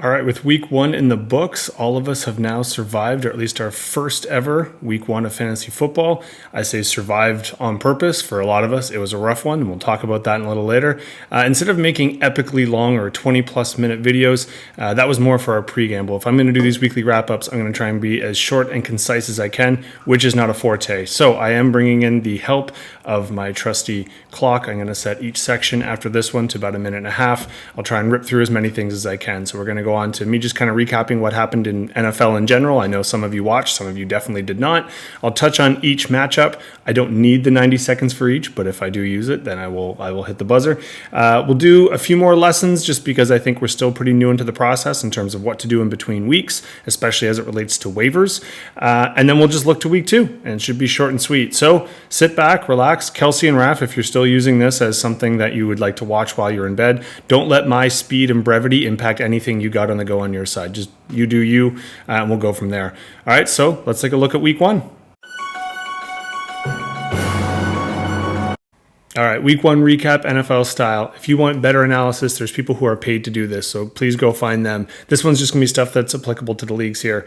All right, with week one in the books, all of us have now survived, or at least our first ever week one of fantasy football. I say survived on purpose. For a lot of us, it was a rough one, and we'll talk about that in a little later. Instead of making epically long or 20-plus minute videos, that was more for our pre-gamble. If I'm going to do these weekly wrap-ups, I'm going to try and be as short and concise as I can, which is not a forte. So I am bringing in the help of my trusty clock. I'm going to set each section after this one to about a minute and a half. I'll try and rip through as many things as I can. So we're going to go on to me just kind of recapping what happened in NFL in general. I know some of you watched, some of you definitely did not. I'll touch on each matchup. I don't need the 90 seconds for each, but if I do use it, then I will hit the buzzer. We'll do a few more lessons just because I think we're still pretty new into the process in terms of what to do in between weeks, especially as it relates to waivers. And then we'll just look to week two, and it should be short and sweet. So sit back, relax. Kelsey and Raph, if you're still using this as something that you would like to watch while you're in bed, don't let my speed and brevity impact anything you got on the go on your side. Just you do you, and we'll go from there. All right, so let's take a look at week one. All right, week one recap, NFL style. If you want better analysis, there's people who are paid to do this, so please go find them. This one's just going to be stuff that's applicable to the leagues here.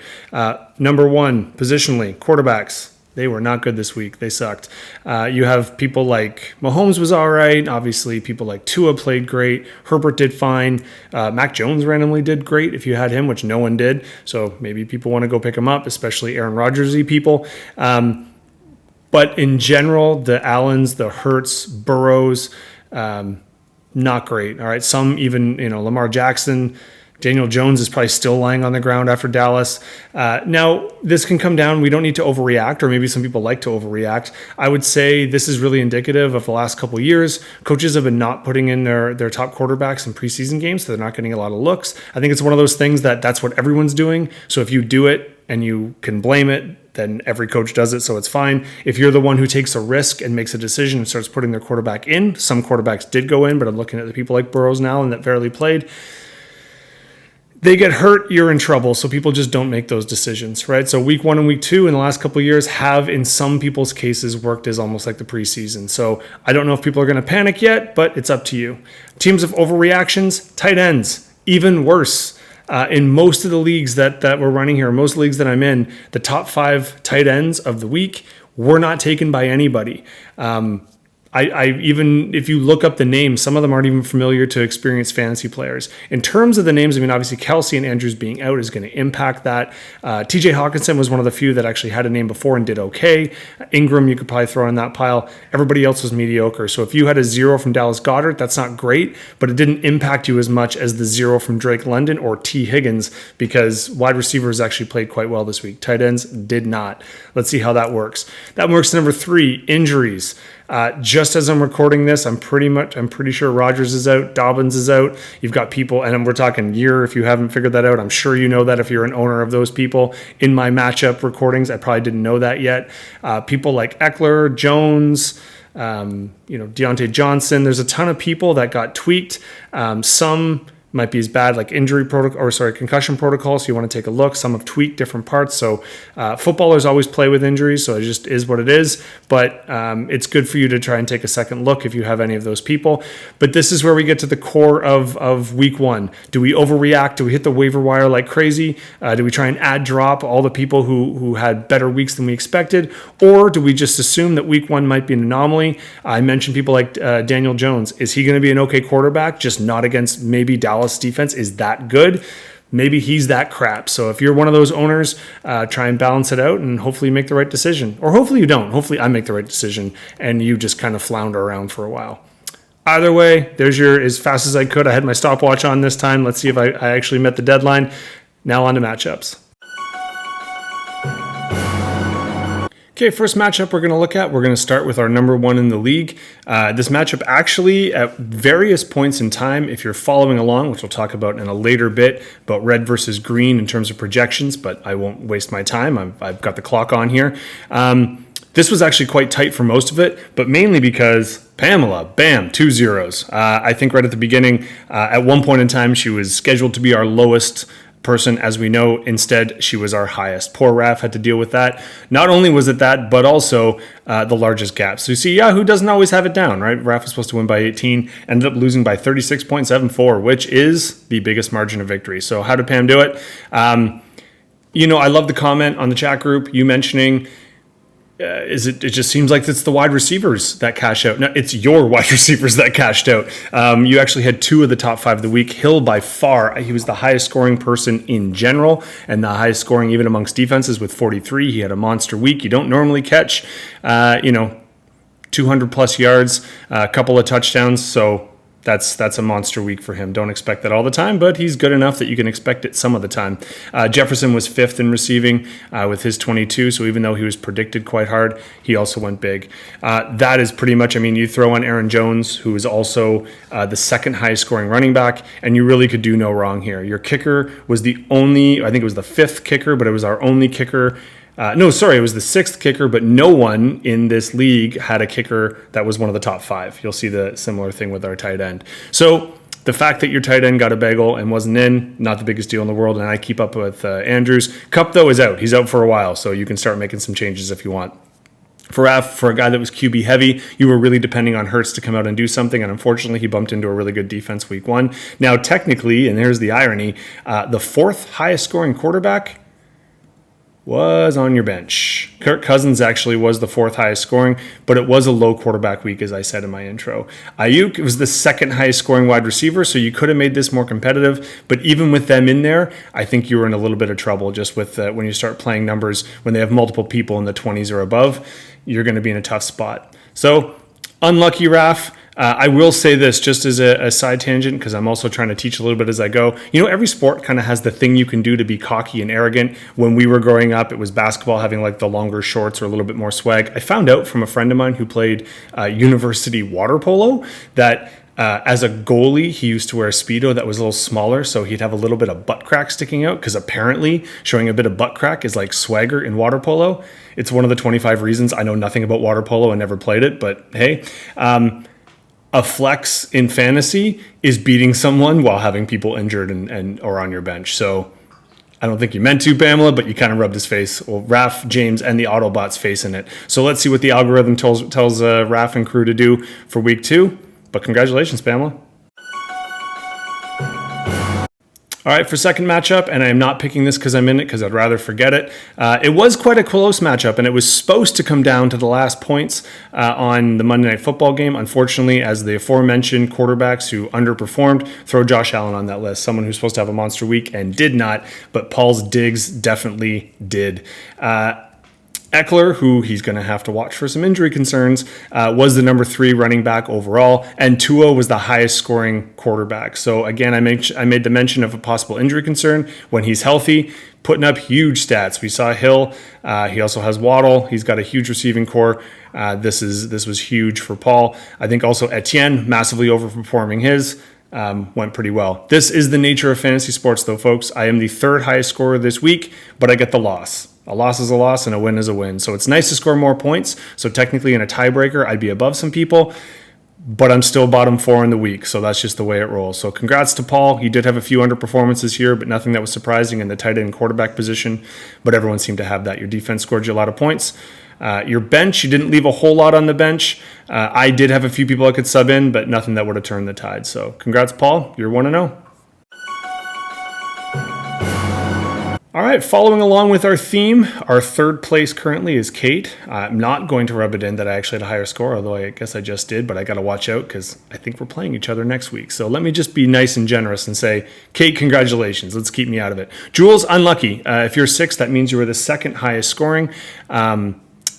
Number one, positionally, quarterbacks. They were not good this week. They sucked. You have people like Mahomes was all right. Obviously, people like Tua played great. Herbert did fine. Mac Jones randomly did great if you had him, which no one did. So maybe people want to go pick him up, especially Aaron Rodgers-y people. But in general, the Allens, the Hurts, Burrows, not great. All right, some even, Lamar Jackson, Daniel Jones is probably still lying on the ground after Dallas. Now, this can come down. We don't need to overreact, or maybe some people like to overreact. I would say this is really indicative of the last couple of years. Coaches have been not putting in their top quarterbacks in preseason games, so they're not getting a lot of looks. I think it's one of those things that's what everyone's doing. So if you do it and you can blame it, then every coach does it, so it's fine. If you're the one who takes a risk and makes a decision and starts putting their quarterback in, some quarterbacks did go in, but I'm looking at the people like Burrows now and that barely played. They get hurt, you're in trouble. So people just don't make those decisions, right? So week one and week two in the last couple of years have, in some people's cases, worked as almost like the preseason. So I don't know if people are going to panic yet, but it's up to you. Teams of overreactions, tight ends, even worse. In most of the leagues that we're running here, most leagues that I'm in, the top 5 tight ends of the week were not taken by anybody. I even, if you look up the names, some of them aren't even familiar to experienced fantasy players. In terms of the names, I mean, obviously Kelsey and Andrews being out is going to impact that. TJ Hawkinson was one of the few that actually had a name before and did okay. Ingram, you could probably throw in that pile. Everybody else was mediocre. So if you had a 0 from Dallas Goedert, that's not great, but it didn't impact you as much as the 0 from Drake London or T. Higgins, because wide receivers actually played quite well this week. Tight ends did not. Let's see how that works. That works number 3, injuries. Just as I'm recording this, I'm pretty sure Rodgers is out, Dobbins is out. You've got people, and we're talking year if you haven't figured that out. I'm sure you know that if you're an owner of those people. In my matchup recordings, I probably didn't know that yet. People like Eckler, Jones, Deontay Johnson. There's a ton of people that got tweaked. Some might be as bad, like concussion protocol. So you want to take a look. Some have tweaked different parts. So footballers always play with injuries. So it just is what it is. But it's good for you to try and take a second look if you have any of those people. But this is where we get to the core of week one. Do we overreact? Do we hit the waiver wire like crazy? Do we try and add drop all the people who had better weeks than we expected? Or do we just assume that week one might be an anomaly? I mentioned people like Daniel Jones. Is he going to be an okay quarterback? Just not against maybe Dallas defense is that good. Maybe he's that crap. So if you're one of those owners, try and balance it out and hopefully make the right decision. Or hopefully you don't. Hopefully I make the right decision and you just kind of flounder around for a while. Either way, there's your as fast as I could. I had my stopwatch on this time. Let's see if I actually met the deadline. Now on to matchups. Okay, first matchup we're going to look at, we're going to start with our number 1 in the league. This matchup actually, at various points in time, if you're following along, which we'll talk about in a later bit, about red versus green in terms of projections, but I won't waste my time. I've got the clock on here. This was actually quite tight for most of it, but mainly because Pamela, bam, 2 zeros. I think right at the beginning, at one point in time, she was scheduled to be our lowest person. As we know, instead, she was our highest. Poor Raf had to deal with that. Not only was it that, but also the largest gap. So you see, Yahoo doesn't always have it down, right? Raf was supposed to win by 18, ended up losing by 36.74, which is the biggest margin of victory. So how did Pam do it? I love the comment on the chat group, you mentioning, it just seems like it's the wide receivers that cash out. No, it's your wide receivers that cashed out. You actually had 2 of the top 5 of the week. Hill, by far, he was the highest scoring person in general and the highest scoring even amongst defenses with 43. He had a monster week. You don't normally catch, 200 plus yards, a couple of touchdowns. So that's a monster week for him. Don't expect that all the time, but he's good enough that you can expect it some of the time. Jefferson was 5th in receiving with his 22, so even though he was predicted quite hard, he also went big. That is pretty much, you throw on Aaron Jones, who is also the 2nd highest scoring running back, and you really could do no wrong here. Your kicker was the only, I think it was the 5th kicker, but it was our only kicker. It was the 6th kicker, but no one in this league had a kicker that was one of the top 5. You'll see the similar thing with our tight end. So the fact that your tight end got a bagel and wasn't in, not the biggest deal in the world, and I keep up with Andrews. Cup, though, is out. He's out for a while, so you can start making some changes if you want. For a guy that was QB heavy, you were really depending on Hurts to come out and do something, and unfortunately, he bumped into a really good defense week 1. Now, technically, and here's the irony, the 4th highest scoring quarterback was on your bench. Kirk Cousins actually was the 4th highest scoring, but it was a low quarterback week, as I said in my intro. Ayuk was the 2nd highest scoring wide receiver, so you could have made this more competitive, but even with them in there, I think you were in a little bit of trouble just with when you start playing numbers, when they have multiple people in the 20s or above, you're going to be in a tough spot. So, unlucky, Raf. I will say this just as a side tangent, because I'm also trying to teach a little bit as I go. Every sport kind of has the thing you can do to be cocky and arrogant. When we were growing up, it was basketball having like the longer shorts or a little bit more swag. I found out from a friend of mine who played university water polo that as a goalie, he used to wear a Speedo that was a little smaller, so he'd have a little bit of butt crack sticking out, because apparently showing a bit of butt crack is like swagger in water polo. It's one of the 25 reasons. I know nothing about water polo and never played it, but hey. A flex in fantasy is beating someone while having people injured and or on your bench. So I don't think you meant to, Pamela, but you kind of rubbed his face, well, Raf, James, and the Autobots face in it. So let's see what the algorithm tells Raf and crew to do for week 2. But congratulations, Pamela. All right, for second matchup, and I'm not picking this because I'm in it because I'd rather forget it. It was quite a close matchup, and it was supposed to come down to the last points on the Monday Night Football game. Unfortunately, as the aforementioned quarterbacks who underperformed, throw Josh Allen on that list, someone who's supposed to have a monster week and did not, but Paul's digs definitely did. Eckler, who he's going to have to watch for some injury concerns, was the number 3 running back overall, and Tua was the highest scoring quarterback. So again, I made the mention of a possible injury concern. When he's healthy, putting up huge stats. We saw Hill. He also has Waddle. He's got a huge receiving core. This was huge for Paul. I think also Etienne, massively overperforming his. Went pretty well. This is the nature of fantasy sports, though, folks. I am the 3rd highest scorer this week, but I get the loss. A loss is a loss and a win is a win. So it's nice to score more points. So technically in a tiebreaker, I'd be above some people, but I'm still bottom 4 in the week. So that's just the way it rolls. So congrats to Paul. He did have a few underperformances here, but nothing that was surprising in the tight end quarterback position. But everyone seemed to have that. Your defense scored you a lot of points. Your bench, you didn't leave a whole lot on the bench. I did have a few people I could sub in, but nothing that would have turned the tide. So congrats, Paul. You're 1-0. All right, following along with our theme, our 3rd place currently is Kate. I'm not going to rub it in that I actually had a higher score, although I guess I just did, but I got to watch out because I think we're playing each other next week. So let me just be nice and generous and say, Kate, congratulations. Let's keep me out of it. Jules, unlucky. If you're 6th, that means you were the 2nd highest scoring.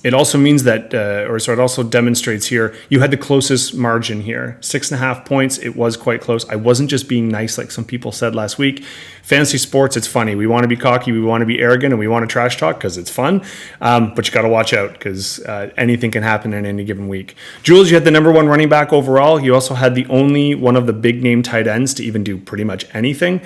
It also means that, it also demonstrates here, you had the closest margin here. 6.5 points, it was quite close. I wasn't just being nice like some people said last week. Fantasy sports, it's funny. We want to be cocky, we want to be arrogant, and we want to trash talk because it's fun. But you got to watch out because anything can happen in any given week. Jules, you had the number 1 running back overall. You also had the only one of the big name tight ends to even do pretty much anything.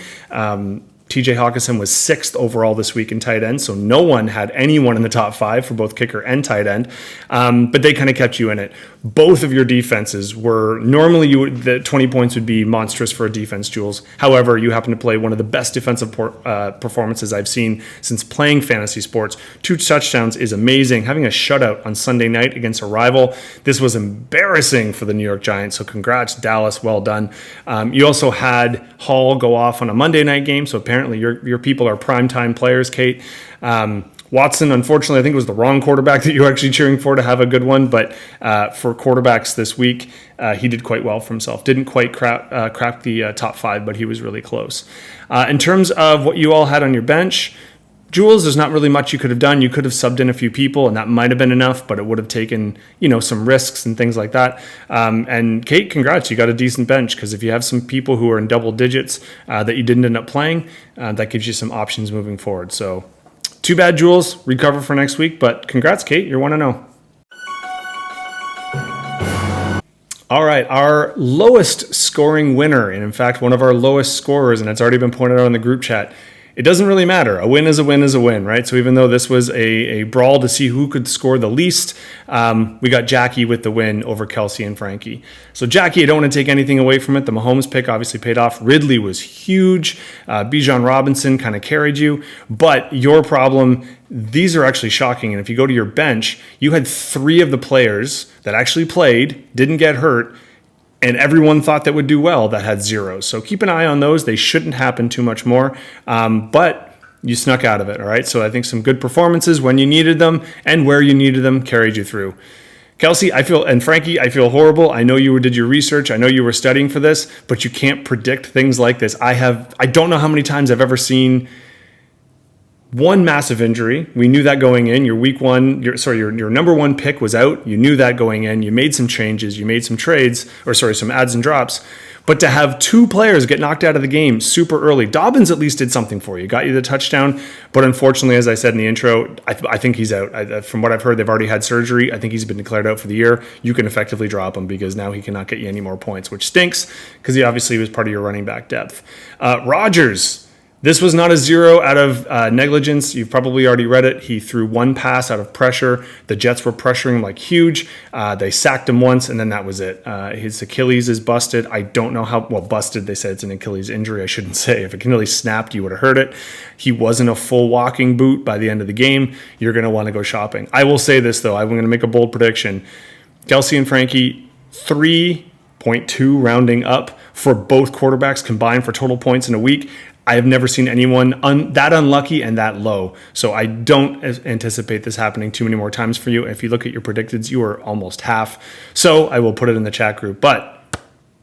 TJ Hawkinson was 6th overall this week in tight end, so no one had anyone in the top 5 for both kicker and tight end, but they kind of kept you in it. Both of your defenses were normally the 20 points would be monstrous for a defense, Jules. However, you happen to play one of the best defensive performances I've seen since playing fantasy sports. 2 touchdowns is amazing. Having a shutout on Sunday night against a rival, this was embarrassing for the New York Giants. So congrats, Dallas. Well done. You also had Hall go off on a Monday night game, so apparently your people are primetime players, Kate. Watson, unfortunately, I think it was the wrong quarterback that you were actually cheering for to have a good one, but for quarterbacks this week, he did quite well for himself. Didn't quite crack the top 5, but he was really close. In terms of what you all had on your bench, Jules, there's not really much you could have done. You could have subbed in a few people, and that might have been enough, but it would have taken, some risks and things like that. And Kate, congrats, you got a decent bench, because if you have some people who are in double digits that you didn't end up playing, that gives you some options moving forward. So too bad, Jules. Recover for next week, but congrats, Kate. You're 1-0. All right, our lowest scoring winner, and in fact, one of our lowest scorers, and it's already been pointed out in the group chat. It doesn't really matter. A win is a win is a win, right? So even though this was a brawl to see who could score the least, we got Jackie with the win over Kelsey and Frankie. So Jackie, I don't want to take anything away from it. The Mahomes pick obviously paid off. Ridley was huge. Bijan Robinson kind of carried you. But your problem, these are actually shocking. And if you go to your bench, you had 3 of the players that actually played, didn't get hurt, and everyone thought that would do well that had 0. So keep an eye on those. They shouldn't happen too much more, but you snuck out of it, all right? So I think some good performances when you needed them and where you needed them carried you through. Kelsey, and Frankie, I feel horrible. I know you did your research. I know you were studying for this, but you can't predict things like this. I don't know how many times I've ever seen one massive injury. We knew that going in. Your week 1, your number 1 pick was out. You knew that going in. You made some changes. You made some trades, some adds and drops. But to have 2 players get knocked out of the game super early, Dobbins at least did something for you. Got you the touchdown. But unfortunately, as I said in the intro, I think he's out. From what I've heard, they've already had surgery. I think he's been declared out for the year. You can effectively drop him because now he cannot get you any more points, which stinks because he obviously was part of your running back depth. Rodgers. This was not a 0 out of negligence. You've probably already read it. He threw 1 pass out of pressure. The Jets were pressuring like huge. They sacked him once, and then that was it. His Achilles is busted. I don't know busted. They said it's an Achilles injury. I shouldn't say. If Achilles snapped, you would have heard it. He wasn't a full walking boot by the end of the game. You're going to want to go shopping. I will say this, though. I'm going to make a bold prediction. Kelsey and Frankie, 3.2 rounding up for both quarterbacks combined for total points in a week. I have never seen anyone that unlucky and that low. So I don't anticipate this happening too many more times for you. If you look at your predicteds, you are almost half. So I will put it in the chat group. But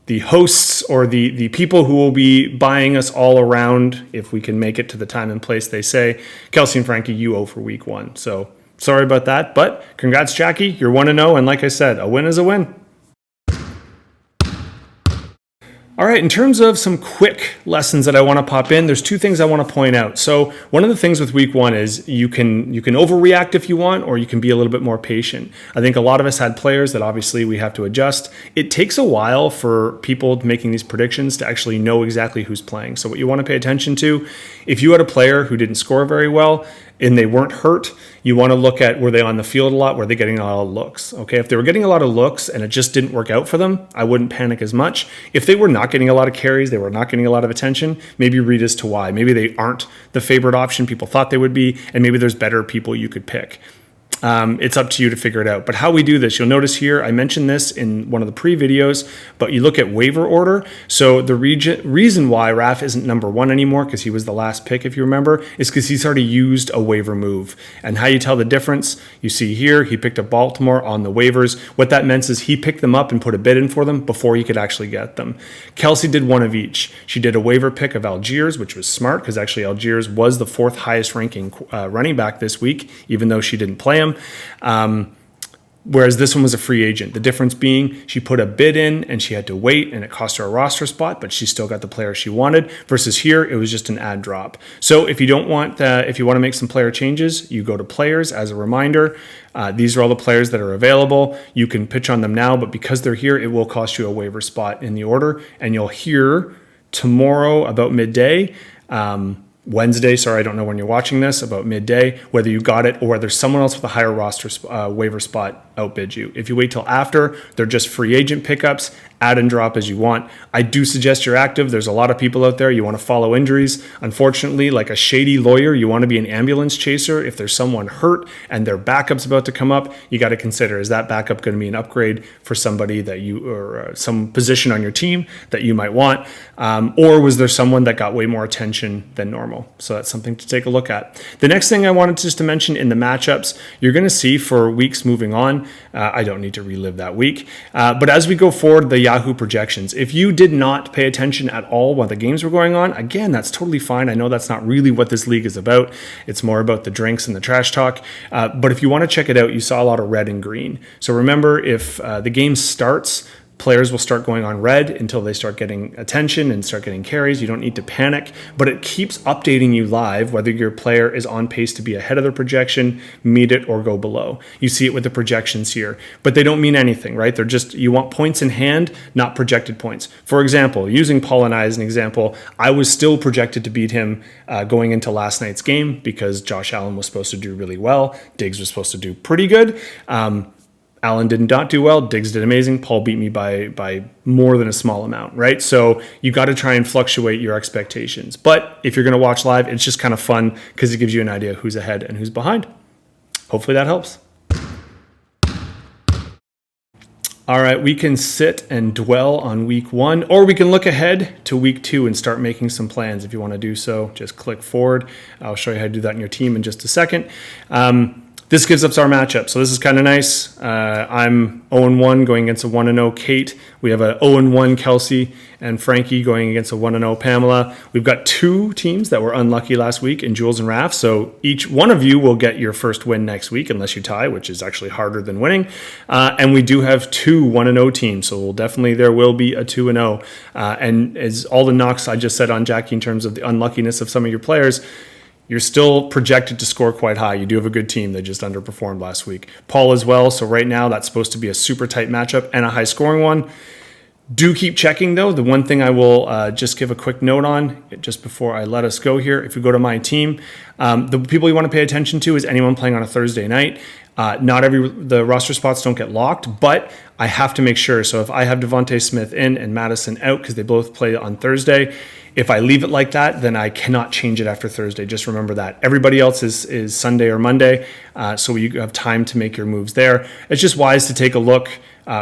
the hosts or the people who will be buying us all around, if we can make it to the time and place they say, Kelsey and Frankie, you owe for week 1. So sorry about that. But congrats, Jackie. You're 1-0. And like I said, a win is a win. All right, in terms of some quick lessons that I want to pop in, there's 2 things I want to point out. So one of the things with week 1 is you can overreact if you want, or you can be a little bit more patient. I think a lot of us had players that obviously we have to adjust. It takes a while for people making these predictions to actually know exactly who's playing. So what you want to pay attention to, if you had a player who didn't score very well and they weren't hurt, you want to look at, were they on the field a lot? Were they getting a lot of looks? Okay, if they were getting a lot of looks and it just didn't work out for them, I wouldn't panic as much. If they were not getting a lot of carries, they were not getting a lot of attention, maybe read as to why. Maybe they aren't the favorite option people thought they would be, and maybe there's better people you could pick. It's up to you to figure it out. But how we do this, you'll notice here, I mentioned this in one of the pre-videos, but you look at waiver order. So the reason why Raf isn't number 1 anymore, because he was the last pick, if you remember, is because he's already used a waiver move. And how you tell the difference, you see here, he picked up Baltimore on the waivers. What that meant is he picked them up and put a bid in for them before he could actually get them. Kelsey did one of each. She did a waiver pick of Algiers, which was smart, because actually Algiers was the 4th highest ranking running back this week, even though she didn't play him. Whereas this one was a free agent. The difference being she put a bid in and she had to wait and it cost her a roster spot, but she still got the player she wanted, versus here it was just an ad drop. So if you want to make some player changes, you go to players as a reminder. These are all the players that are available. You can pitch on them now, but because they're here, it will cost you a waiver spot in the order, and you'll hear tomorrow about midday Wednesday, sorry, I don't know when you're watching this, about midday, whether you got it or whether someone else with a higher roster waiver spot outbid you. If you wait till after, they're just free agent pickups, add and drop as you want. I do suggest you're active. There's a lot of people out there. You want to follow injuries. Unfortunately, like a shady lawyer, you want to be an ambulance chaser. If there's someone hurt and their backup's about to come up, you got to consider, is that backup going to be an upgrade for somebody that you, or some position on your team that you might want? Or was there someone that got way more attention than normal? So that's something to take a look at. The next thing I wanted just to mention in the matchups, you're going to see for weeks moving on, I don't need to relive that week, but as we go forward, the Yahoo projections, if you did not pay attention at all while the games were going on, again, that's totally fine. I know that's not really what this league is about. It's more about the drinks and the trash talk. But if you want to check it out, you saw a lot of red and green. So remember, if the game starts, players will start going on red until they start getting attention and start getting carries. You don't need to panic, but it keeps updating you live whether your player is on pace to be ahead of their projection, meet it, or go below. You see it with the projections here, but they don't mean anything, right? They're just, you want points in hand, not projected points. For example, using Paul and I as an example, I was still projected to beat him going into last night's game because Josh Allen was supposed to do really well. Diggs was supposed to do pretty good. Allen did not do well. Diggs did amazing. Paul beat me by more than a small amount, right? So you got to try and fluctuate your expectations. But if you're going to watch live, it's just kind of fun because it gives you an idea who's ahead and who's behind. Hopefully that helps. All right, we can sit and dwell on week 1, or we can look ahead to week 2 and start making some plans. If you want to do so, just click forward. I'll show you how to do that in your team in just a second. This gives us our matchup. So this is kind of nice. I'm 0-1 going against a 1-0 Kate. We have a 0-1 Kelsey and Frankie going against a 1-0 Pamela. We've got 2 teams that were unlucky last week in Jules and Raph. So each one of you will get your first win next week unless you tie, which is actually harder than winning. And we do have 2 1-0 teams. So there will be a 2-0. And as all the knocks I just said on Jackie in terms of the unluckiness of some of your players, you're still projected to score quite high. You do have a good team. They just underperformed last week. Paul as well. So right now that's supposed to be a super tight matchup and a high scoring one. Do keep checking though. The one thing I will just give a quick note on just before I let us go here. If we go to my team, the people you want to pay attention to is anyone playing on a Thursday night. Not the roster spots don't get locked, but I have to make sure. So if I have Devontae Smith in and Madison out because they both play on Thursday, if I leave it like that, then I cannot change it after Thursday. Just remember that. Everybody else is Sunday or Monday, so you have time to make your moves there. It's just wise to take a look.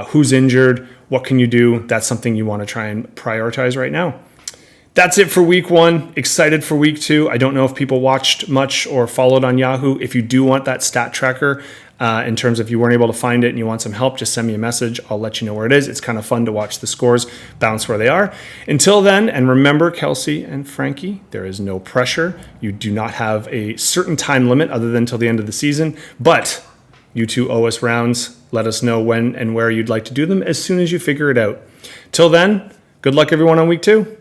Who's injured? What can you do? That's something you want to try and prioritize right now. That's it for week 1. Excited for week 2. I don't know if people watched much or followed on Yahoo. If you do want that stat tracker, in terms of if you weren't able to find it and you want some help, just send me a message. I'll let you know where it is. It's kind of fun to watch the scores bounce where they are. Until then, and remember, Kelsey and Frankie, there is no pressure. You do not have a certain time limit other than till the end of the season, but you two owe us rounds. Let us know when and where you'd like to do them as soon as you figure it out. Till then, good luck everyone on week 2.